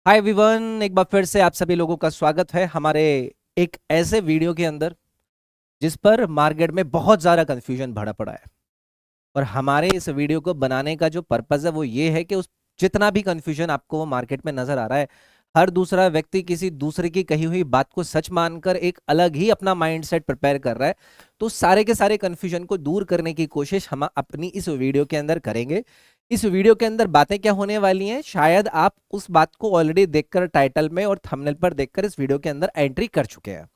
Hi everyone, एक बार फिर से आप सभी लोगों का स्वागत है हमारे एक ऐसे वीडियो के अंदर जिस पर मार्केट में बहुत ज़्यादा कंफ्यूजन भरा पड़ा है। और हमारे इस वीडियो को बनाने का जो पर्पज़ है वो ये है कि उस जितना भी कंफ्यूजन आपको वो मार्केट में नज़र आ रहा है, हर दूसरा व्यक्ति किसी दूसरे की कही हुई बात को सच मानकर एक अलग ही अपना माइंडसेट प्रिपेयर कर रहा है। तो सारे के सारे कंफ्यूजन को दूर करने की कोशिश हम अपनी इस वीडियो के अंदर करेंगे। इस वीडियो के अंदर बातें क्या होने वाली हैं, शायद आप उस बात को ऑलरेडी देखकर टाइटल में और थंबनेल पर देखकर इस वीडियो के अंदर एंट्री कर चुके हैं।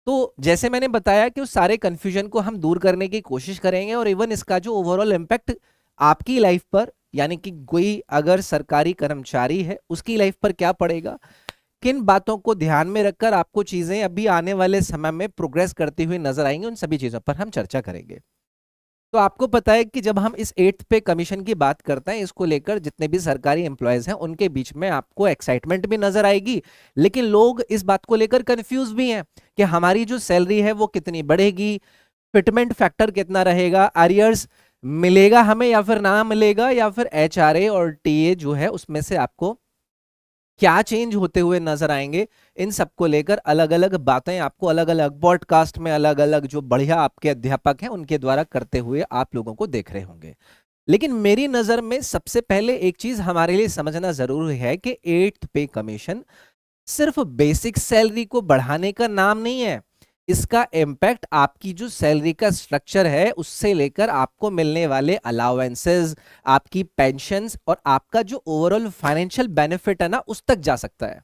तो जैसे मैंने बताया कि उस सारे कंफ्यूजन को हम दूर करने की कोशिश करेंगे और इवन इसका जो ओवरऑल इम्पैक्ट आपकी लाइफ पर, यानी कि कोई अगर सरकारी कर्मचारी है उसकी लाइफ पर क्या पड़ेगा, किन बातों को ध्यान में रखकर आपको चीजें अभी आने वाले समय में प्रोग्रेस करती हुई नजर आएंगी, उन सभी चीजों पर हम चर्चा करेंगे। तो आपको पता है कि जब हम इस 8th पे कमीशन की बात करते हैं, इसको लेकर जितने भी सरकारी एम्प्लॉयज हैं उनके बीच में आपको एक्साइटमेंट भी नजर आएगी, लेकिन लोग इस बात को लेकर कंफ्यूज भी हैं कि हमारी जो सैलरी है वो कितनी बढ़ेगी, फिटमेंट फैक्टर कितना रहेगा, अरियर्स मिलेगा हमें या फिर ना मिलेगा, या फिर एचआरए और टीए जो है उसमें से आपको क्या चेंज होते हुए नजर आएंगे। इन सबको लेकर अलग अलग बातें आपको अलग अलग पॉडकास्ट में अलग अलग जो बढ़िया आपके अध्यापक हैं उनके द्वारा करते हुए आप लोगों को देख रहे होंगे। लेकिन मेरी नजर में सबसे पहले एक चीज हमारे लिए समझना जरूरी है कि 8th पे कमीशन सिर्फ बेसिक सैलरी को बढ़ाने का नाम नहीं है। इसका इम्पैक्ट आपकी जो सैलरी का स्ट्रक्चर है उससे लेकर आपको मिलने वाले अलाउंसेस, आपकी पेंशन्स और आपका जो ओवरऑल फाइनेंशियल बेनिफिट है ना, उस तक जा सकता है।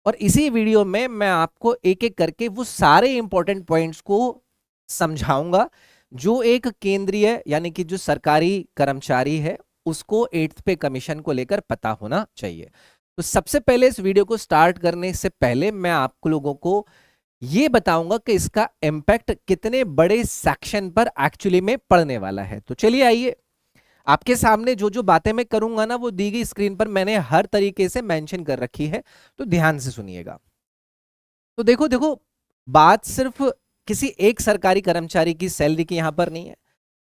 और इसी वीडियो में मैं आपको एक एक करके वो सारे इंपॉर्टेंट पॉइंट्स को समझाऊंगा जो एक केंद्रीय यानी कि जो सरकारी कर्मचारी है उसको 8th पे कमीशन को लेकर पता होना चाहिए। तो सबसे पहले इस वीडियो को स्टार्ट करने से पहले मैं आप लोगों को ये बताऊंगा कि इसका इम्पैक्ट कितने बड़े सेक्शन पर एक्चुअली में पड़ने वाला है। तो चलिए आइए, आपके सामने जो जो बातें मैं करूंगा ना वो दी गई स्क्रीन पर मैंने हर तरीके से मेंशन कर रखी है, तो ध्यान से सुनिएगा। तो देखो देखो, बात सिर्फ किसी एक सरकारी कर्मचारी की सैलरी की यहां पर नहीं है।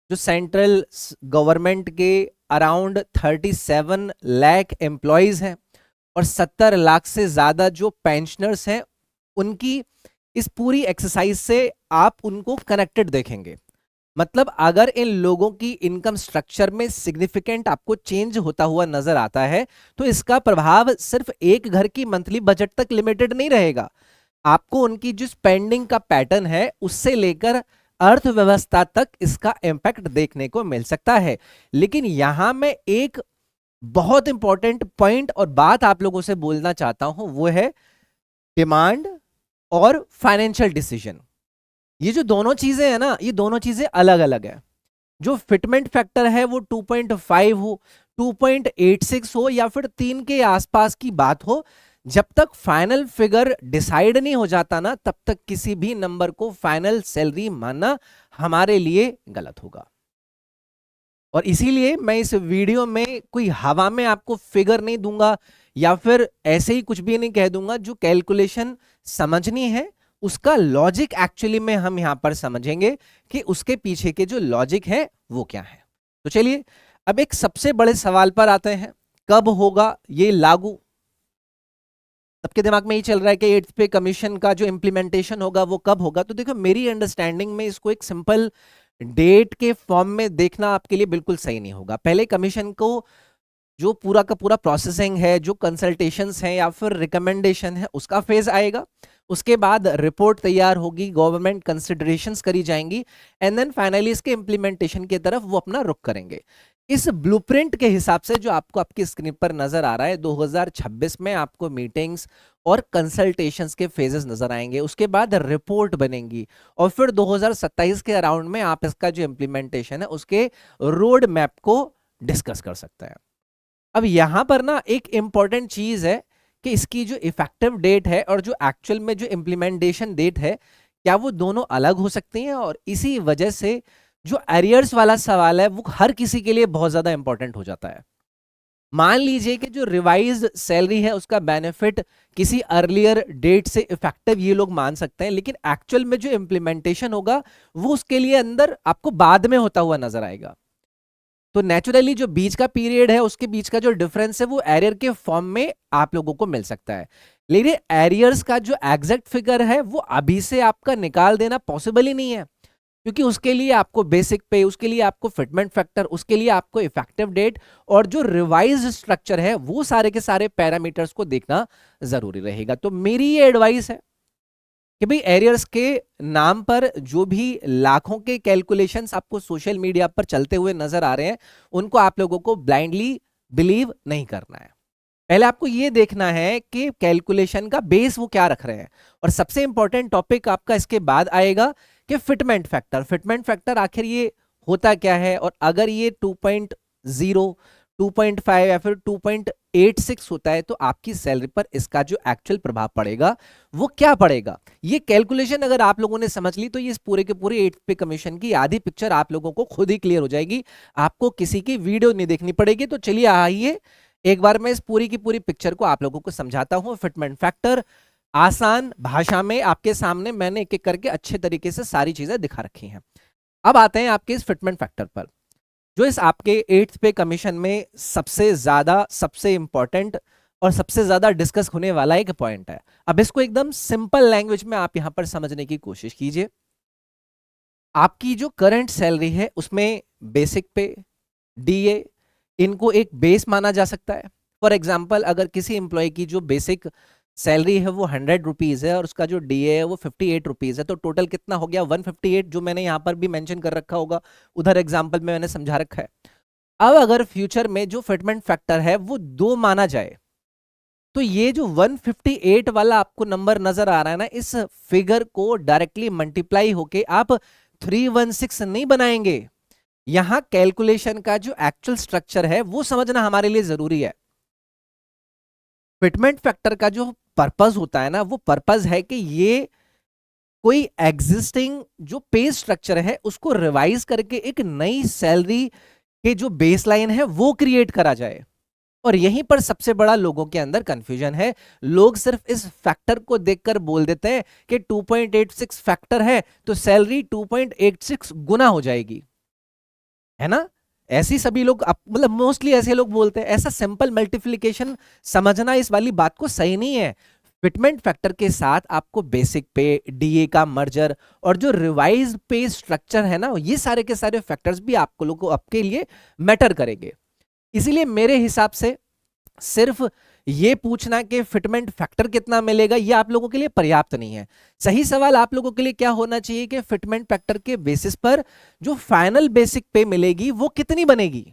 जो सेंट्रल गवर्नमेंट के अराउंड 37 लाख एम्प्लॉयज हैं और 70 लाख से ज्यादा जो पेंशनर्स हैं, उनकी इस पूरी एक्सरसाइज से आप उनको कनेक्टेड देखेंगे। मतलब अगर इन लोगों की इनकम स्ट्रक्चर में सिग्निफिकेंट आपको चेंज होता हुआ नजर आता है तो इसका प्रभाव सिर्फ एक घर की मंथली बजट तक लिमिटेड नहीं रहेगा। आपको उनकी जो स्पेंडिंग का पैटर्न है उससे लेकर अर्थव्यवस्था तक इसका इंपैक्ट देखने को मिल सकता है। लेकिन यहां मैं एक बहुत इंपॉर्टेंट पॉइंट और बात आप लोगों से बोलना चाहता हूं, वो है डिमांड और फाइनेंशियल डिसीजन। ये जो दोनों चीजें हैं ना, ये दोनों चीजें अलग अलग है। जो फिटमेंट फैक्टर है वो 2.5 हो, 2.86 हो या फिर 3 के आसपास की बात हो, जब तक फाइनल फिगर डिसाइड नहीं हो जाता ना तब तक किसी भी नंबर को फाइनल सैलरी मानना हमारे लिए गलत होगा। और इसीलिए मैं इस वीडियो में कोई हवा में आपको फिगर नहीं दूंगा या फिर ऐसे ही कुछ भी नहीं कह दूंगा। जो कैलकुलेशन समझनी है उसका लॉजिक एक्चुअली में हम यहां पर समझेंगे कि उसके पीछे के जो लॉजिक है वो क्या है। तो चलिए अब एक सबसे बड़े सवाल पर आते हैं, कब होगा ये लागू। सबके दिमाग में ये चल रहा है कि 8th पे कमीशन का जो इंप्लीमेंटेशन होगा वो कब होगा। तो देखो, मेरी अंडरस्टैंडिंग में इसको एक सिंपल डेट के फॉर्म में देखना आपके लिए बिल्कुल सही नहीं होगा। पहले कमीशन को जो पूरा का पूरा प्रोसेसिंग है, जो कंसल्टेशंस हैं या फिर रिकमेंडेशन है, उसका फेज आएगा। उसके बाद रिपोर्ट तैयार होगी, गवर्नमेंट कंसिडरेशंस करी जाएंगी एंड देन फाइनली इसके इंप्लीमेंटेशन की तरफ वो अपना रुख करेंगे। इस ब्लूप्रिंट के हिसाब से जो आपको आपकी स्क्रीन पर नजर आ रहा है, 2026 में आपको मीटिंग्स और कंसल्टेशंस के फेजेस नजर आएंगे, उसके बाद रिपोर्ट बनेंगी और फिर 2027 के अराउंड में आप इसका जो इंप्लीमेंटेशन है उसके रोड मैप को डिस्कस कर सकते हैं। अब यहां पर ना एक इंपॉर्टेंट चीज है कि इसकी जो इफेक्टिव डेट है और जो एक्चुअल में जो इंप्लीमेंटेशन डेट है, क्या वो दोनों अलग हो सकती हैं। और इसी वजह से जो एरियर्स वाला सवाल है वो हर किसी के लिए बहुत ज्यादा इंपॉर्टेंट हो जाता है। मान लीजिए कि जो रिवाइज्ड सैलरी है उसका बेनिफिट किसी अर्लियर डेट से इफेक्टिव ये लोग मान सकते हैं, लेकिन एक्चुअल में जो इंप्लीमेंटेशन होगा वो उसके लिए अंदर आपको बाद में होता हुआ नजर आएगा। तो नेचुरली जो बीच का पीरियड है उसके बीच का जो डिफरेंस है वो एरियर के फॉर्म में आप लोगों को मिल सकता है। लेकिन एरियर्स का जो एग्जैक्ट फिगर है वो अभी से आपका निकाल देना पॉसिबल ही नहीं है, क्योंकि उसके लिए आपको बेसिक पे, उसके लिए आपको फिटमेंट फैक्टर, उसके लिए आपको इफेक्टिव डेट और जो रिवाइज स्ट्रक्चर है वो सारे के सारे पैरामीटर्स को देखना जरूरी रहेगा। तो मेरी ये एडवाइस है कि भाई एरियर्स के नाम पर जो भी लाखों के कैलकुलेशंस आपको सोशल मीडिया पर चलते हुए नजर आ रहे हैं उनको आप लोगों को ब्लाइंडली बिलीव नहीं करना है। पहले आपको यह देखना है कि कैलकुलेशन का बेस वो क्या रख रहे हैं। और सबसे इंपॉर्टेंट टॉपिक आपका इसके बाद आएगा कि फिटमेंट फैक्टर। फिटमेंट फैक्टर आखिर ये होता क्या है, और अगर ये 2.0, 2.5 या फिर 2.86 होता है तो आपकी सैलरी पर इसका जो एक्चुअल प्रभाव पड़ेगा वो क्या पड़ेगा। ये कैलकुलेशन अगर आप लोगों ने समझ ली तो ये इस पूरे के पूरे 8th पे कमीशन की आधी पिक्चर आप लोगों को खुद ही क्लियर हो जाएगी, आपको किसी की वीडियो नहीं देखनी पड़ेगी। तो चलिए आइए एक बार मैं इस पूरी की पूरी पिक्चर को आप लोगों को समझाता हूं। फिटमेंट फैक्टर आसान भाषा में आपके सामने मैंने एक एक करके अच्छे तरीके से सारी चीजें दिखा रखी हैं। अब आते हैं आपके इस फिटमेंट फैक्टर पर, जो इस आपके 8th पे कमीशन में सबसे ज्यादा, सबसे इंपॉर्टेंट और सबसे ज्यादा डिस्कस होने वाला एक पॉइंट है। अब इसको एकदम सिंपल लैंग्वेज में आप यहां पर समझने की कोशिश कीजिए। आपकी जो करंट सैलरी है उसमें बेसिक पे, डीए, इनको एक बेस माना जा सकता है। फॉर एग्जाम्पल अगर किसी एम्प्लॉय की जो बेसिक सैलरी है वो 100 रुपीज है और उसका जो डीए है वो 58 रुपीज है, तो टोटल कितना हो गया 158, जो मैंने यहां पर भी मेंशन कर रखा होगा, उधर एग्जाम्पल में मैंने समझा रखा है। अब अगर फ्यूचर में जो फिटमेंट फैक्टर है वो 2 माना जाए तो ये जो 158 वाला आपको नंबर नजर आ रहा है ना, इस फिगर को डायरेक्टली मल्टीप्लाई होके आप 316 नहीं बनाएंगे। यहां कैलकुलेशन का जो एक्चुअल स्ट्रक्चर है वो समझना हमारे लिए जरूरी है। फिटमेंट फैक्टर का जो पर्पस होता है ना, वो पर्पस है कि ये कोई एग्जिस्टिंग जो पे स्ट्रक्चर है उसको रिवाइज करके एक नई सैलरी के जो बेसलाइन है वो क्रिएट करा जाए। और यहीं पर सबसे बड़ा लोगों के अंदर कंफ्यूजन है। लोग सिर्फ इस फैक्टर को देखकर बोल देते हैं कि 2.86 फैक्टर है तो सैलरी 2.86 गुना हो जाएगी, है ना। ऐसी सभी लोग मतलब मोस्टली ऐसे लोग बोलते हैं। ऐसा सिंपल मल्टीप्लिकेशन समझना इस वाली बात को सही नहीं है। फिटमेंट फैक्टर के साथ आपको बेसिक पे, डीए का मर्जर और जो रिवाइज पे स्ट्रक्चर है ना, ये सारे के सारे फैक्टर्स भी आपको लोगों को आपके लिए मैटर करेंगे। इसीलिए मेरे हिसाब से सिर्फ ये पूछना कि फिटमेंट फैक्टर कितना मिलेगा ये आप लोगों के लिए पर्याप्त नहीं है। सही सवाल आप लोगों के लिए क्या होना चाहिए कि फिटमेंट फैक्टर के बेसिस पर जो फाइनल बेसिक पे मिलेगी वो कितनी बनेगी।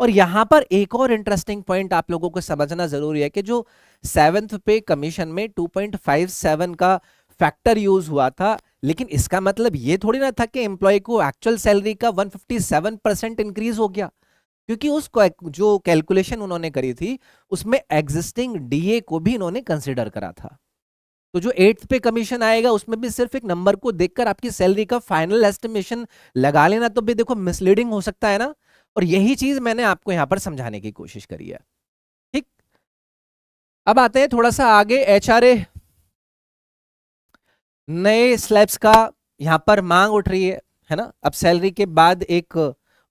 और यहां पर एक और इंटरेस्टिंग पॉइंट आप लोगों को समझना जरूरी है कि जो 7th पे कमीशन में 2.57 का फैक्टर यूज हुआ था, लेकिन इसका मतलब ये थोड़ी ना था कि एम्प्लॉय को एक्चुअल सैलरी का 157% इंक्रीज हो गया, क्योंकि उस जो कैलकुलेशन उन्होंने करी थी उसमें एग्जिस्टिंग डीए को भी इन्होंने कंसिडर करा था। तो जो 8th पे कमीशन आएगा उसमें भी सिर्फ एक नंबर को देखकर आपकी सैलरी का फाइनल एस्टिमेशन लगा लेना तो भी देखो मिसलीडिंग हो सकता है ना। और यही चीज मैंने आपको यहां पर समझाने की कोशिश करी है। ठीक, अब आते हैं थोड़ा सा आगे। एचआरए नए स्लैब्स का यहां पर मांग उठ रही है ना। अब सैलरी के बाद एक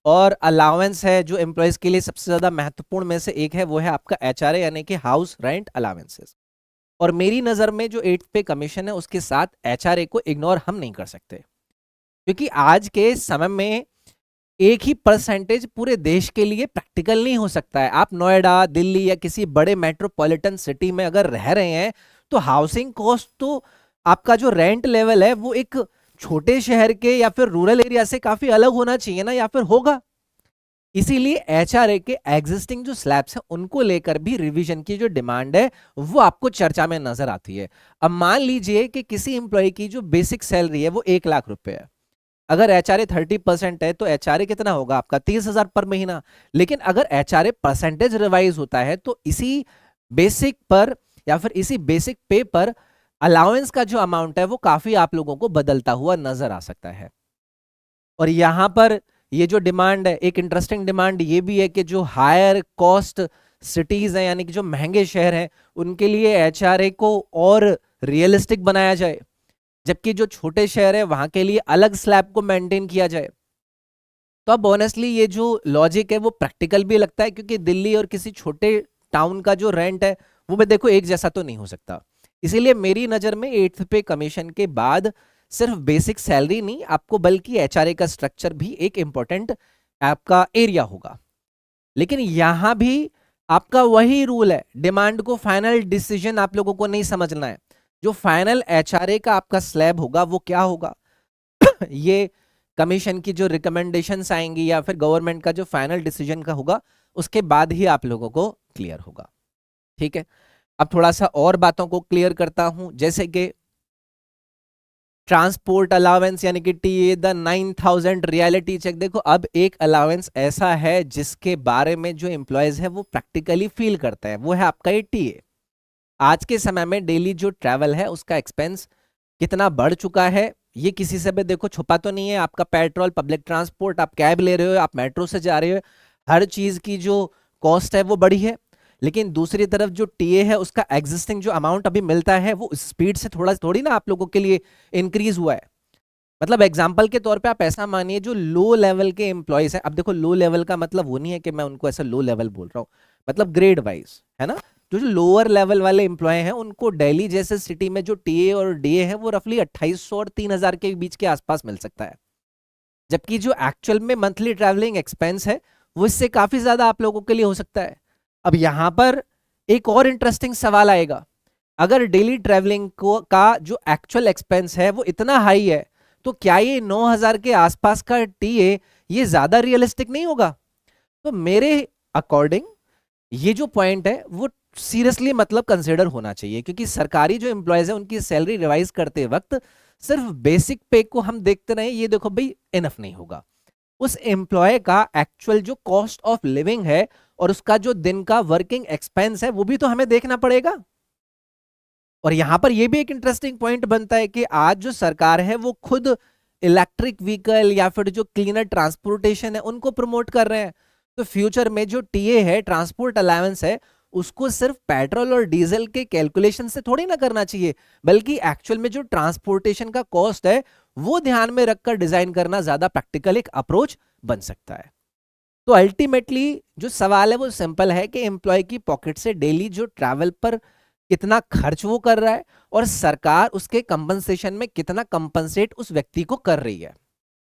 और अलाउंस है जो एम्प्लॉयज के लिए सबसे ज्यादा महत्वपूर्ण में से एक है, वो है आपका एचआरए यानी कि हाउस रेंट अलाउंसेस। और मेरी नजर में जो 8th पे कमीशन है उसके साथ एचआरए को इग्नोर हम नहीं कर सकते, क्योंकि आज के समय में एक ही परसेंटेज पूरे देश के लिए प्रैक्टिकल नहीं हो सकता है। आप नोएडा, दिल्ली या किसी बड़े मेट्रोपॉलिटन सिटी में अगर रह रहे हैं तो हाउसिंग कॉस्ट, तो आपका जो रेंट लेवल है वो एक छोटे शहर के या फिर रूरल एरिया से काफी अलग होना चाहिए ना, या फिर होगा। इसीलिए एचआरए के एग्जिस्टिंग जो स्लैब्स हैं उनको लेकर भी रिवीजन की जो डिमांड है वो आपको चर्चा में नजर आती है। अब मान लीजिए कि किसी एम्प्लॉय की जो बेसिक सैलरी है वो 1 लाख रुपए है। अगर एचआरए 30% है तो एचआरए कितना होगा आपका 30,000 पर महीना। लेकिन अगर एचआरए परसेंटेज रिवाइज होता है तो इसी बेसिक पर या फिर इसी बेसिक पे पर अलाउंस का जो अमाउंट है वो काफी आप लोगों को बदलता हुआ नजर आ सकता है। और यहां पर ये जो डिमांड है, एक इंटरेस्टिंग डिमांड ये भी है कि जो हायर कॉस्ट सिटीज हैं यानी कि जो महंगे शहर हैं उनके लिए एचआरए को और रियलिस्टिक बनाया जाए, जबकि जो छोटे शहर है वहां के लिए अलग स्लैब को मेंटेन किया जाए। तो अब ऑनेस्टली ये जो लॉजिक है वो प्रैक्टिकल भी लगता है, क्योंकि दिल्ली और किसी छोटे टाउन का जो रेंट है वो मैं देखो एक जैसा तो नहीं हो सकता। इसीलिए मेरी नज़र में 8th पे कमीशन के बाद सिर्फ बेसिक सैलरी नहीं आपको, बल्कि एचआरए का स्ट्रक्चर भी एक इंपॉर्टेंट आपका एरिया होगा। लेकिन यहां भी आपका वही रूल है, डिमांड को फाइनल डिसीजन आप लोगों को नहीं समझना है। जो फाइनल एचआरए का आपका स्लैब होगा वो क्या होगा ये कमीशन की जो रिकमेंडेशंस आएंगी या फिर गवर्नमेंट का जो फाइनल डिसीजन का होगा उसके बाद ही आप लोगों को क्लियर होगा। ठीक है, अब थोड़ा सा और बातों को क्लियर करता हूं, जैसे कि ट्रांसपोर्ट अलावेंस यानी कि टीए, द 9000 रियलिटी चेक। देखो अब एक अलावेंस ऐसा है जिसके बारे में जो एम्प्लॉयज है वो प्रैक्टिकली फील करते हैं, वो है आपका ये टीए। आज के समय में डेली जो ट्रैवल है उसका एक्सपेंस कितना बढ़ चुका है ये किसी से भी देखो छुपा तो नहीं है। आपका पेट्रोल, पब्लिक ट्रांसपोर्ट, आप कैब ले रहे हो, आप मेट्रो से जा रहे हो, हर चीज की जो कॉस्ट है वो बढ़ी है। लेकिन दूसरी तरफ जो टीए है उसका एग्जिस्टिंग जो अमाउंट अभी मिलता है वो स्पीड से थोड़ी ना आप लोगों के लिए इंक्रीज हुआ है। मतलब एग्जाम्पल के तौर पे आप ऐसा मानिए, जो लो लेवल के एम्प्लॉयज है, अब देखो लो लेवल का मतलब वो नहीं है कि मैं उनको ऐसा लो लेवल बोल रहा हूँ, मतलब ग्रेड वाइज है ना। जो जो लोअर लेवल वाले एम्प्लॉय हैं उनको दिल्ली जैसे सिटी में जो टीए और डीए है वो रफली 2800 और 3000 के बीच के आसपास मिल सकता है। जबकि जो एक्चुअल में मंथली ट्रैवलिंग एक्सपेंस है वो इससे काफी ज्यादा आप लोगों के लिए हो सकता है। अब यहां पर एक और इंटरेस्टिंग सवाल आएगा, अगर डेली ट्रैवलिंग को का जो एक्चुअल एक्सपेंस है वो इतना हाई है तो क्या ये 9000 के आसपास का टीए ये ज्यादा रियलिस्टिक नहीं होगा? तो मेरे अकॉर्डिंग ये जो पॉइंट है वो सीरियसली मतलब कंसिडर होना चाहिए, क्योंकि सरकारी जो एम्प्लॉयज है उनकी सैलरी रिवाइज करते वक्त सिर्फ बेसिक पे को हम देखते रहे, ये देखो भाई इनफ नहीं होगा। उस एम्प्लॉय का एक्चुअल जो कॉस्ट ऑफ लिविंग है और उसका जो दिन का वर्किंग एक्सपेंस है वो भी तो हमें देखना पड़ेगा। और यहां पर यह भी एक इंटरेस्टिंग पॉइंट बनता है कि आज जो सरकार है वो खुद इलेक्ट्रिक व्हीकल या फिर जो क्लीनर ट्रांसपोर्टेशन है उनको प्रमोट कर रहे हैं। तो फ्यूचर में जो टीए है, ट्रांसपोर्ट अलाउंस है, उसको सिर्फ पेट्रोल और डीजल के कैलकुलेशन से थोड़ी ना करना चाहिए, बल्कि एक्चुअल में जो ट्रांसपोर्टेशन का कॉस्ट है वो ध्यान में रखकर डिजाइन करना ज्यादा प्रैक्टिकल एक अप्रोच बन सकता है। तो अल्टीमेटली जो सवाल है वो सिंपल है कि एम्प्लॉय की पॉकेट से डेली जो ट्रैवल पर कितना खर्च वो कर रहा है और सरकार उसके कंपनसेशन में कितना कंपनसेट उस व्यक्ति को कर रही है।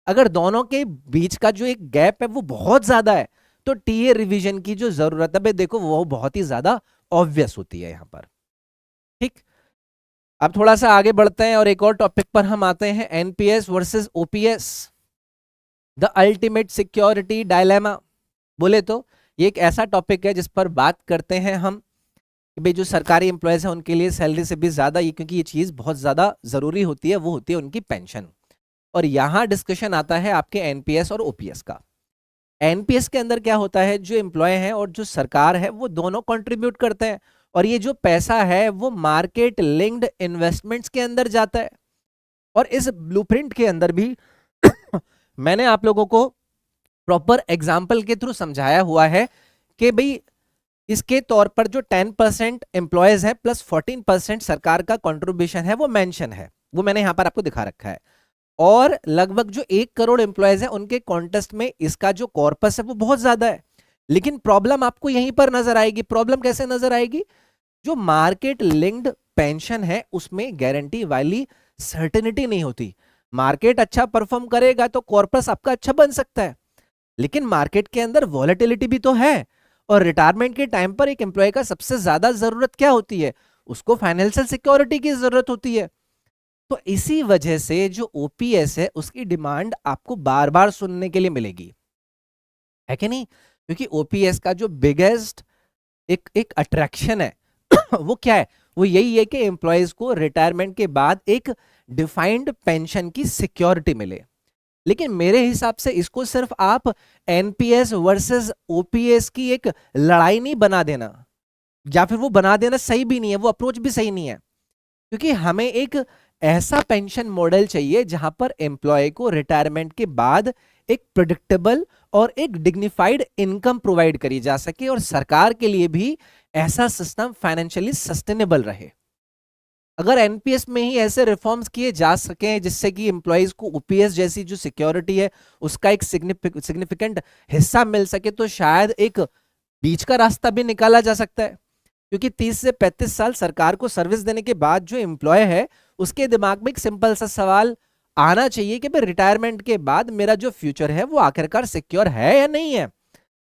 अगर दोनों के बीच का जो एक गैप है वो बहुत ज्यादा है तो टीए रिवीजन की जो जरूरत है देखो वो बहुत ही ज्यादा ऑब्वियस होती है यहां पर। ठीक, अब थोड़ा सा आगे बढ़ते हैं और एक और टॉपिक पर हम आते हैं, NPS versus OPS, the ultimate security dilemma. बोले तो ये एक ऐसा टॉपिक है जिस पर बात करते हैं हम कि भाई जो सरकारी एम्प्लॉयज हैं उनके लिए सैलरी से भी ज्यादा ये, क्योंकि ये चीज बहुत ज्यादा जरूरी होती है, वो होती है उनकी पेंशन। और यहां डिस्कशन आता है आपके एनपीएस और ओपीएस का। एनपीएस के अंदर क्या होता है, जो एम्प्लॉय है और जो सरकार है वो दोनों कंट्रीब्यूट करते हैं और ये जो पैसा है वो मार्केट लिंक्ड इन्वेस्टमेंट्स के अंदर जाता है। और इस ब्लूप्रिंट के अंदर भी मैंने आप लोगों को प्रॉपर एग्जाम्पल के थ्रू समझाया हुआ है कि भाई इसके तौर पर जो 10% एम्प्लॉयज है प्लस 14% सरकार का कंट्रीब्यूशन है वो मेंशन है, वो मैंने यहां पर आपको दिखा रखा है। और लगभग जो 1 करोड़ एम्प्लॉयज है उनके कॉन्टेस्ट में इसका जो कॉर्पस है वो बहुत ज्यादा है। लेकिन प्रॉब्लम आपको यहीं पर नजर आएगी। प्रॉब्लम कैसे नजर आएगी? जो मार्केट लिंक्ड पेंशन है उसमें गारंटी वाली सर्टेनिटी नहीं होती। मार्केट अच्छा परफॉर्म करेगा तो कॉर्पस आपका अच्छा बन सकता है, लेकिन मार्केट के अंदर वॉलेटिलिटी भी तो है। और रिटायरमेंट के टाइम पर एक एम्प्लॉय का सबसे ज्यादा जरूरत क्या होती है? उसको फाइनेंशियल सिक्योरिटी की जरूरत होती है। तो इसी वजह से जो ओपीएस है उसकी डिमांड आपको बार बार सुनने के लिए मिलेगी, है कि नहीं? क्योंकि ओपीएस का जो बिगेस्ट एक अट्रैक्शन है वो क्या है? वो यही है कि एम्प्लॉयज को रिटायरमेंट के बाद एक डिफाइंड पेंशन की सिक्योरिटी मिले। लेकिन मेरे हिसाब से इसको सिर्फ आप एनपीएस वर्सेस ओपीएस की एक लड़ाई नहीं बना देना, या फिर वो बना देना सही भी नहीं है, वो अप्रोच भी सही नहीं है। क्योंकि हमें एक ऐसा पेंशन मॉडल चाहिए जहां पर एम्प्लॉय को रिटायरमेंट के बाद एक प्रेडिक्टेबल और एक डिग्निफाइड इनकम प्रोवाइड करी जा सके और सरकार के लिए भी ऐसा सिस्टम फाइनेंशियली सस्टेनेबल रहे। अगर एनपीएस में ही ऐसे रिफॉर्म्स किए जा सकें जिससे कि एम्प्लॉयज को ओपीएस जैसी जो सिक्योरिटी है उसका एक सिग्निफिकेंट हिस्सा मिल सके, तो शायद एक बीच का रास्ता भी निकाला जा सकता है। क्योंकि 30 से 35 साल सरकार को सर्विस देने के बाद जो एम्प्लॉय है उसके दिमाग में एक सिंपल सा सवाल आना चाहिए कि भाई रिटायरमेंट के बाद मेरा जो फ्यूचर है वो आखिरकार सिक्योर है या नहीं है।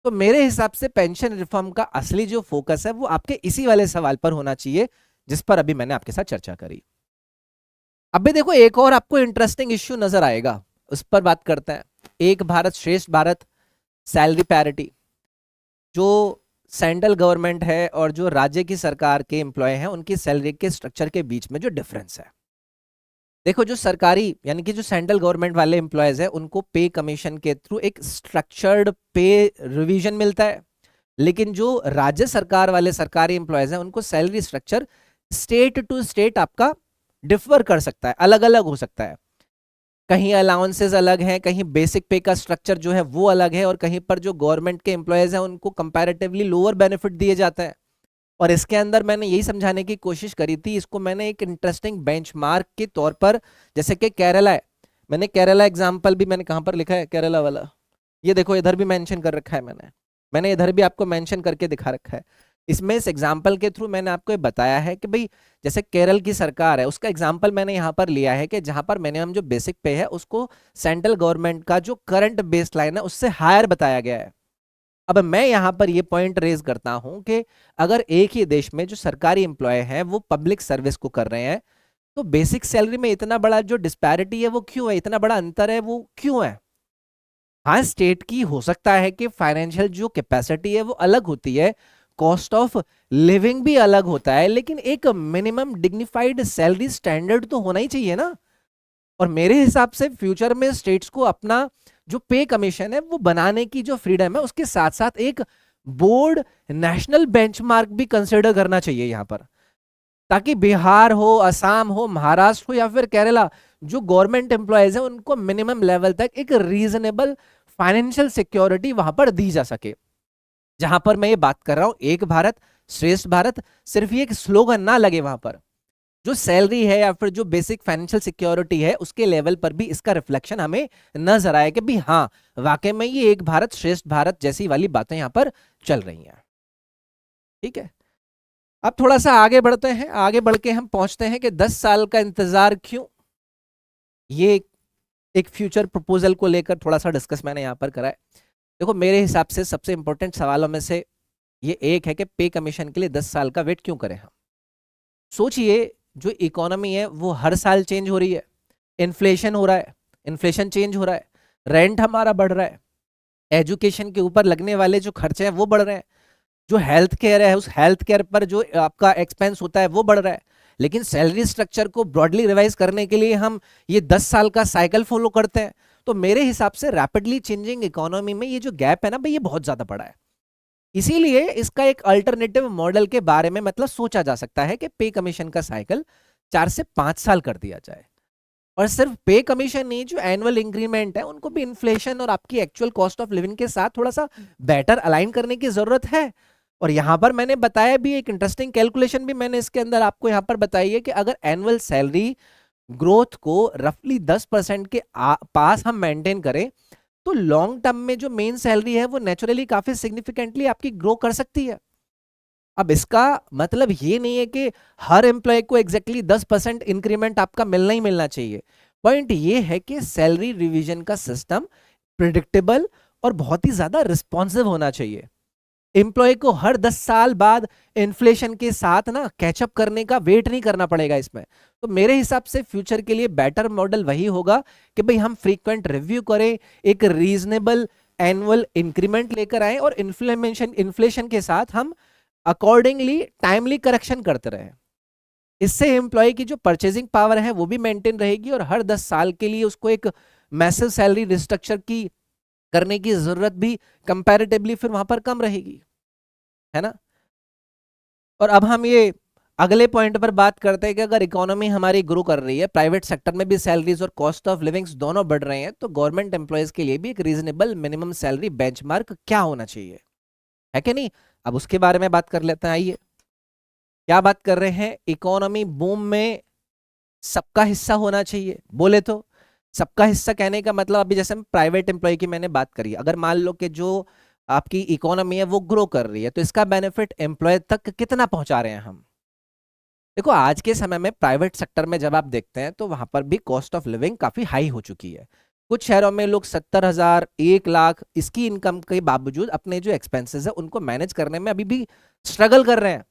तो मेरे हिसाब से पेंशन रिफॉर्म का असली जो फोकस है वो आपके इसी वाले सवाल पर होना चाहिए जिस पर अभी मैंने आपके साथ चर्चा करी। अभी देखो एक और आपको इंटरेस्टिंग इश्यू नजर आएगा, उस पर बात करते हैं। एक भारत श्रेष्ठ भारत, सैलरी पैरिटी। जो सेंट्रल गवर्नमेंट है और जो राज्य की सरकार के एम्प्लॉय हैं उनकी सैलरी के स्ट्रक्चर के बीच में जो डिफरेंस है, देखो जो सरकारी यानी कि जो सेंट्रल गवर्नमेंट वाले एम्प्लॉयज है उनको पे कमीशन के थ्रू एक स्ट्रक्चर्ड पे रिवीजन मिलता है, लेकिन जो राज्य सरकार वाले सरकारी एम्प्लॉयज हैं उनको salary structure state to state आपका डिफर कर सकता है, अलग अलग हो सकता है। कहीं अलाउंसेस अलग हैं, कहीं बेसिक पे का स्ट्रक्चर जो है वो अलग है, और कहीं पर जो गवर्नमेंट के एम्प्लॉयज हैं उनको कंपैरेटिवली लोअर बेनिफिट दिए जाते हैं। और इसके अंदर मैंने यही समझाने की कोशिश करी थी, इसको मैंने एक इंटरेस्टिंग बेंचमार्क के तौर पर, जैसे कि केरला है, मैंने केरला एग्जाम्पल भी मैंने कहाँ पर लिखा है केरला वाला, ये देखो इधर भी मेंशन कर रखा है, मैंने इधर भी आपको मेंशन करके दिखा रखा है। इसमें इस एग्जाम्पल के थ्रू मैंने आपको ये बताया है कि भाई जैसे केरल की सरकार है उसका एग्जाम्पल मैंने यहाँ पर लिया है कि जहां पर मिनिमम जो बेसिक पे है उसको सेंट्रल गवर्नमेंट का जो करंट बेस लाइन है उससे हायर बताया गया है। अब मैं यहां पर ये पॉइंट रेज करता हूं कि अगर एक ही देश में जो सरकारी एम्प्लॉय है वो पब्लिक सर्विस को कर रहे हैं तो बेसिक सैलरी में इतना बड़ा जो डिस्पैरिटी है वो क्यों है, इतना बड़ा अंतर है वो क्यों है। हाँ स्टेट की हो सकता है कि फाइनेंशियल जो कैपेसिटी है वो अलग होती है, कॉस्ट ऑफ लिविंग भी अलग होता है, लेकिन एक मिनिमम डिग्निफाइड सैलरी स्टैंडर्ड तो होना ही चाहिए ना। और मेरे हिसाब से फ्यूचर में स्टेट्स को अपना जो पे कमीशन है वो बनाने की जो फ्रीडम है उसके साथ साथ एक बोर्ड नेशनल बेंचमार्क भी कंसिडर करना चाहिए यहां पर, ताकि बिहार हो, असम हो, महाराष्ट्र हो या फिर केरला, जो गवर्नमेंट एम्प्लॉयज है उनको मिनिमम लेवल तक एक रीजनेबल फाइनेंशियल सिक्योरिटी वहां पर दी जा सके। जहां पर मैं ये बात कर रहा हूं एक भारत श्रेष्ठ भारत, सिर्फ ये एक स्लोगन ना लगे, वहां पर जो सैलरी है या फिर जो बेसिक फाइनेंशियल सिक्योरिटी है उसके लेवल पर भी इसका रिफ्लेक्शन हमें नजर आए कि भी हाँ वाकई में ये एक भारत श्रेष्ठ भारत जैसी वाली बातें यहां पर चल रही हैं। ठीक है, अब थोड़ा सा आगे बढ़ते हैं, आगे बढ़ के हम पहुंचते हैं कि 10 साल का इंतजार क्यों। ये एक फ्यूचर प्रपोजल को लेकर थोड़ा सा डिस्कस मैंने यहां पर करा है। देखो मेरे हिसाब से सबसे इंपॉर्टेंट सवालों में से ये एक है कि पे कमीशन के लिए 10 साल का वेट क्यों करें हम। सोचिए जो इकोनॉमी है वो हर साल चेंज हो रही है, इन्फ्लेशन हो रहा है, इन्फ्लेशन चेंज हो रहा है, रेंट हमारा बढ़ रहा है, एजुकेशन के ऊपर लगने वाले जो खर्चे हैं वो बढ़ रहे हैं, जो हेल्थ केयर है उस हेल्थ केयर पर जो आपका एक्सपेंस होता है वो बढ़ रहा है। लेकिन सैलरी स्ट्रक्चर को ब्रॉडली रिवाइज करने के लिए हम ये 10 साल का साइकिल फॉलो करते हैं। तो मेरे हिसाब से रैपिडली चेंजिंग इकोनॉमी में ये जो गैप है ना भाई ये बहुत ज्यादा बड़ा है। इसीलिए इसका एक अल्टरनेटिव मॉडल के बारे में मतलब सोचा जा सकता है कि पे कमीशन का साइकिल 4 से 5 साल कर दिया जाए। और सिर्फ पे कमीशन नहीं, जो एनुअल इंक्रीमेंट है उनको भी इन्फ्लेशन और आपकी एक्चुअल कॉस्ट ऑफ लिविंग के साथ थोड़ा सा बेटर अलाइन करने की जरूरत है। और यहां पर मैंने बताया भी एक इंटरेस्टिंग कैलकुलेशन भी मैंने इसके अंदर आपको यहां पर बताई है कि अगर एनुअल सैलरी ग्रोथ को रफली 10% के पास हम मेंटेन करें तो लॉन्ग टर्म में जो मेन सैलरी है वो नेचुरली काफी सिग्निफिकेंटली आपकी ग्रो कर सकती है। अब इसका मतलब ये नहीं है कि हर एम्प्लॉय को एग्जैक्टली 10% इंक्रीमेंट आपका मिलना ही मिलना चाहिए। पॉइंट ये है कि सैलरी रिवीजन का सिस्टम प्रिडिक्टेबल और बहुत ही ज्यादा रिस्पॉन्सिव होना चाहिए। एम्प्लॉय को हर 10 साल बाद इन्फ्लेशन के साथ ना कैचअप करने का वेट नहीं करना पड़ेगा इसमें। तो मेरे हिसाब से फ्यूचर के लिए बेटर मॉडल वही होगा कि भाई हम फ्रीक्वेंट रिव्यू करें, एक रीजनेबल एनुअल इंक्रीमेंट लेकर आए और इन्फ्लेशन के साथ हम अकॉर्डिंगली टाइमली करेक्शन करते रहे। इससे एम्प्लॉय की जो परचेजिंग पावर है वो भी मेंटेन रहेगी और हर 10 साल के लिए उसको एक मैसिव सैलरी रिस्ट्रक्चर की करने की जरूरत भी कंपैरेटिवली फिर वहां पर कम रहेगी, है ना। और अब हम ये अगले पॉइंट पर बात करते हैं कि अगर इकोनॉमी हमारी ग्रो कर रही है, प्राइवेट सेक्टर में भी सैलरीज और कॉस्ट ऑफ लिविंग्स दोनों बढ़ रहे हैं, तो गवर्नमेंट एम्प्लॉयज के लिए भी एक रीजनेबल मिनिमम सैलरी बेंचमार्क क्या होना चाहिए, है कि नहीं। अब उसके बारे में बात कर लेते हैं, आइए। क्या बात कर रहे हैं, इकोनॉमी बूम में सबका हिस्सा होना चाहिए। बोले तो सबका हिस्सा कहने का मतलब, अभी जैसे प्राइवेट एम्प्लॉय की मैंने बात करी, अगर मान लो कि जो आपकी इकोनॉमी है वो ग्रो कर रही है, तो इसका बेनिफिट एम्प्लॉय तक कितना पहुंचा रहे हैं हम। देखो आज के समय में प्राइवेट सेक्टर में जब आप देखते हैं तो वहां पर भी कॉस्ट ऑफ लिविंग काफी हाई हो चुकी है। कुछ शहरों में लोग 70,000, 1 लाख इसकी इनकम के बावजूद अपने जो एक्सपेंसेस है उनको मैनेज करने में अभी भी स्ट्रगल कर रहे हैं।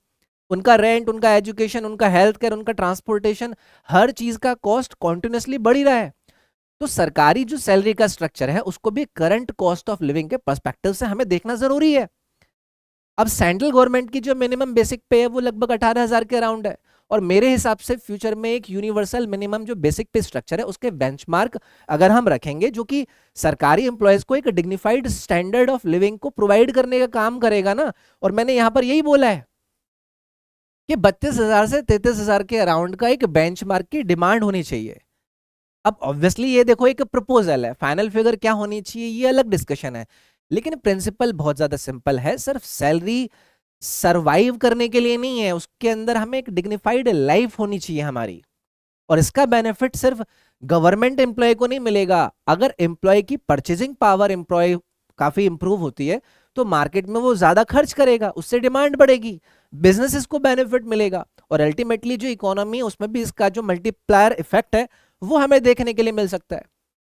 उनका रेंट, उनका एजुकेशन, उनका हेल्थ केयर, उनका ट्रांसपोर्टेशन, हर चीज का कॉस्ट कॉन्टिन्यूसली बढ़ ही रहा है। तो सरकारी जो सैलरी का स्ट्रक्चर है उसको भी करंट कॉस्ट ऑफ लिविंग के पर्सपेक्टिव से हमें देखना जरूरी है। अब सेंट्रल गवर्नमेंट की जो मिनिमम बेसिक पे है वो लगभग 18,000 के अराउंड है, और मेरे हिसाब से फ्यूचर में एक यूनिवर्सल मिनिमम जो बेसिक पे स्ट्रक्चर है उसके बेंचमार्क अगर हम रखेंगे, जो कि सरकारी एम्प्लॉयज को एक डिग्निफाइड स्टैंडर्ड ऑफ लिविंग को प्रोवाइड करने का काम करेगा ना। और मैंने यहां पर यही बोला है कि 32,000 से 33,000 के अराउंड का एक बेंचमार्क की डिमांड होनी चाहिए। अब ऑब्वियसली ये देखो एक प्रपोजल है, फाइनल फिगर क्या होनी चाहिए ये अलग डिस्कशन है, लेकिन प्रिंसिपल बहुत ज्यादा सिंपल है। सिर्फ सैलरी सरवाइव करने के लिए नहीं है, उसके अंदर हमें एक डिग्निफाइड लाइफ होनी चाहिए हमारी। और इसका बेनिफिट सिर्फ गवर्नमेंट एम्प्लॉय को नहीं मिलेगा। अगर एम्प्लॉय की परचेजिंग पावर एम्प्लॉय काफी इंप्रूव होती है तो मार्केट में वो ज्यादा खर्च करेगा, उससे डिमांड बढ़ेगी, बिजनेसेस को बेनिफिट मिलेगा, और अल्टीमेटली जो इकोनॉमी है उसमें भी इसका जो मल्टीप्लायर इफेक्ट है वो हमें देखने के लिए मिल सकता है।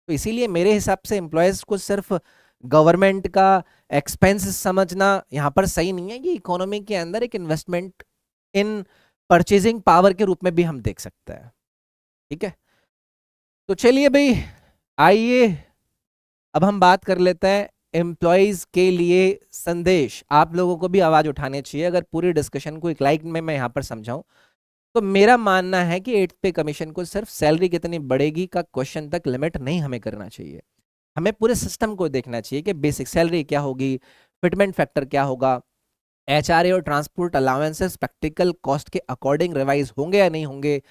तो इसीलिए मेरे हिसाब से एम्प्लॉयज को सिर्फ गवर्नमेंट का एक्सपेंस समझना यहां पर सही नहीं है, ये इकोनॉमी के अंदर एक इन्वेस्टमेंट इन परचेजिंग पावर के रूप में भी हम देख सकते हैं। ठीक है, तो चलिए भाई, आइए अब हम बात कर लेते हैं एम्प्लॉयज के लिए संदेश। आप लोगों को भी आवाज उठानी चाहिए। अगर पूरी डिस्कशन को एक लाइक में मैं यहां पर समझाऊं तो मेरा मानना है कि 8th पे कमीशन को सिर्फ सैलरी कितनी बढ़ेगी का क्वेश्चन तक लिमिट नहीं हमें करना चाहिए। हमें पूरे सिस्टम को देखना चाहिए कि बेसिक सैलरी क्या होगी, फिटमेंट फैक्टर क्या होगा, एचआरए और ट्रांसपोर्ट अलाउंसेस प्रैक्टिकल कॉस्ट के अकॉर्डिंग रिवाइज होंगे या नहीं होंगे,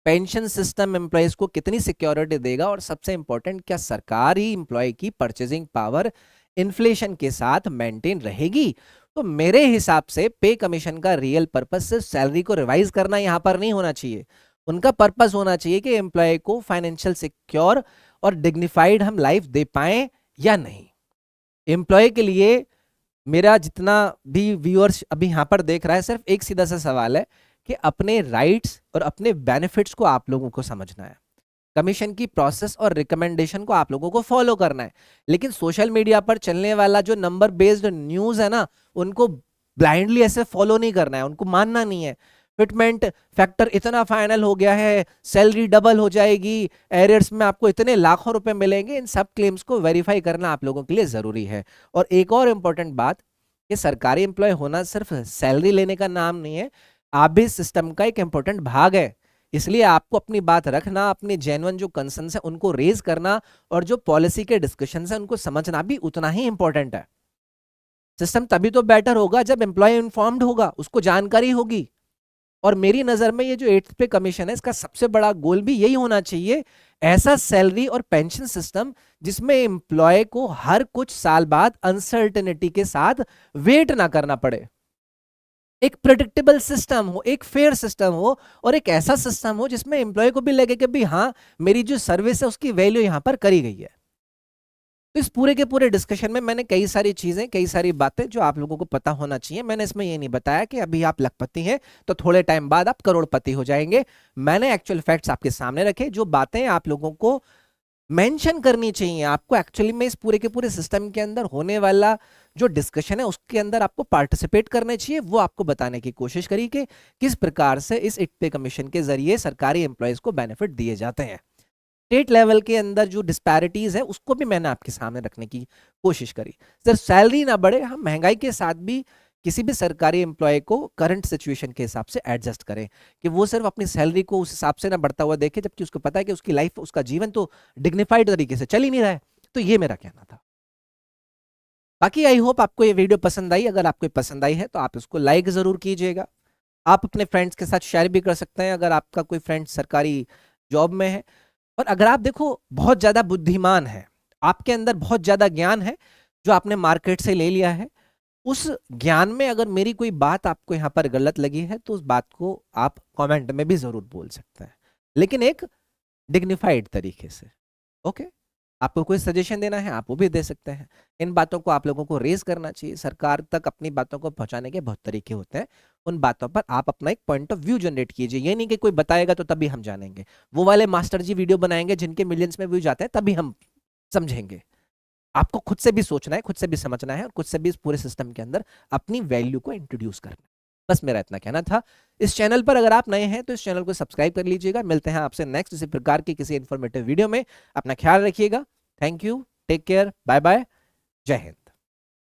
पेंशन सिस्टम एम्प्लॉयज को कितनी सिक्योरिटी देगा, और सबसे इंपॉर्टेंट क्या सरकारी एम्प्लॉय की परचेजिंग पावर इन्फ्लेशन के साथ मेंटेन रहेगी। तो मेरे हिसाब से पे कमीशन का रियल पर्पस सिर्फ सैलरी को रिवाइज करना यहां पर नहीं होना चाहिए। उनका पर्पस होना चाहिए कि एम्प्लॉय को फाइनेंशियल सिक्योर और डिग्निफाइड हम लाइफ दे पाए या नहीं। एम्प्लॉय के लिए मेरा जितना भी व्यूअर्स अभी यहां पर देख रहा है, सिर्फ एक सीधा सा सवाल है कि अपने राइट्स और अपने बेनिफिट्स को आप लोगों को समझना है। कमीशन की प्रोसेस और रिकमेंडेशन को आप लोगों को फॉलो करना है, लेकिन सोशल मीडिया पर चलने वाला जो नंबर बेस्ड न्यूज है ना, उनको ब्लाइंडली ऐसे फॉलो नहीं करना है, उनको मानना नहीं है। फिटमेंट फैक्टर इतना फाइनल हो गया है, सैलरी डबल हो जाएगी, एरियर्स में आपको इतने लाखों रुपए मिलेंगे, इन सब क्लेम्स को वेरीफाई करना आप लोगों के लिए जरूरी है। और एक और इंपॉर्टेंट बात, कि सरकारी एम्प्लॉय होना सिर्फ सैलरी लेने का नाम नहीं है, आप भी सिस्टम का एक इंपॉर्टेंट भाग है। इसलिए आपको अपनी बात रखना, अपने जेन्युइन जो कंसर्न्स है उनको रेज करना, और जो पॉलिसी के डिस्कशन है उनको समझना भी उतना ही इंपॉर्टेंट है। सिस्टम तभी तो बेटर होगा जब एम्प्लॉय इन्फॉर्म्ड होगा, उसको जानकारी होगी। और मेरी नजर में ये जो 8th पे कमीशन है इसका सबसे बड़ा गोल भी यही होना चाहिए, ऐसा सैलरी और पेंशन सिस्टम जिसमें एम्प्लॉय को हर कुछ साल बाद अनसर्टेनिटी के साथ वेट ना करना पड़े। एक प्रेडिक्टेबल सिस्टम हो, एक फेयर सिस्टम हो, और एक ऐसा सिस्टम हो जिसमें एम्प्लॉय को भी लगे कि भाई हाँ, मेरी जो सर्विस है उसकी वैल्यू यहां पर करी गई है। तो इस पूरे के पूरे डिस्कशन में मैंने कई सारी चीजें, कई सारी बातें जो आप लोगों को पता होना चाहिए, मैंने इसमें ये नहीं बताया कि अभी आप लखपति हैं तो थोड़े टाइम बाद आप करोड़पति हो जाएंगे। मैंने एक्चुअल फैक्ट्स आपके सामने रखे, जो बातें आप लोगों को मेंशन करनी चाहिए। आपको एक्चुअली में इस पूरे के पूरे सिस्टम के अंदर होने वाला जो डिस्कशन है उसके अंदर आपको पार्टिसिपेट करने चाहिए, वो आपको बताने की कोशिश करी कि किस प्रकार से इस 8th पे कमीशन के जरिए सरकारी एम्प्लॉयज को बेनिफिट दिए जाते हैं। स्टेट लेवल के अंदर जो डिस्पैरिटीज है उसको भी मैंने आपके सामने रखने की कोशिश करी। सिर्फ सैलरी ना बढ़े, हम महंगाई के साथ भी किसी भी सरकारी एम्प्लॉय को करंट सिचुएशन के हिसाब से एडजस्ट करें, कि वो सिर्फ अपनी सैलरी को उस हिसाब से ना बढ़ता हुआ देखे, जबकि उसको पता है कि उसकी लाइफ, उसका जीवन तो डिग्निफाइड तरीके से चल ही नहीं रहा है। तो ये मेरा कहना था। बाकी आई होप आपको ये वीडियो पसंद आई। अगर आपको पसंद आई है तो आप इसको लाइक जरूर कीजिएगा। आप अपने फ्रेंड्स के साथ शेयर भी कर सकते हैं अगर आपका कोई फ्रेंड सरकारी जॉब में है। और अगर आप देखो बहुत ज्यादा बुद्धिमान है, आपके अंदर बहुत ज्यादा ज्ञान है जो आपने मार्केट से ले लिया है, उस ज्ञान में अगर मेरी कोई बात आपको यहाँ पर गलत लगी है तो उस बात को आप कमेंट में भी जरूर बोल सकते हैं, लेकिन एक डिग्निफाइड तरीके से। ओके, आपको कोई सजेशन देना है आप वो भी दे सकते हैं। इन बातों को आप लोगों को रेज करना चाहिए। सरकार तक अपनी बातों को पहुंचाने के बहुत तरीके होते हैं, उन बातों पर आप अपना एक पॉइंट ऑफ व्यू जनरेट कीजिए। ये नहीं कि कोई बताएगा तो तभी हम जानेंगे, वो वाले मास्टर जी वीडियो बनाएंगे जिनके मिलियंस में व्यूज आते हैं तभी हम समझेंगे। आपको खुद से भी सोचना है, खुद से भी समझना है और खुद से भी इस पूरे सिस्टम के अंदर अपनी वैल्यू को इंट्रोड्यूस करना है। बस मेरा इतना कहना था। इस चैनल पर अगर आप नए हैं तो इस चैनल को सब्सक्राइब कर लीजिएगा। मिलते हैं आपसे नेक्स्ट इसी प्रकार की किसी इंफॉर्मेटिव वीडियो में। अपना ख्याल रखिएगा। Thank you, take care, bye bye, जय हिंद।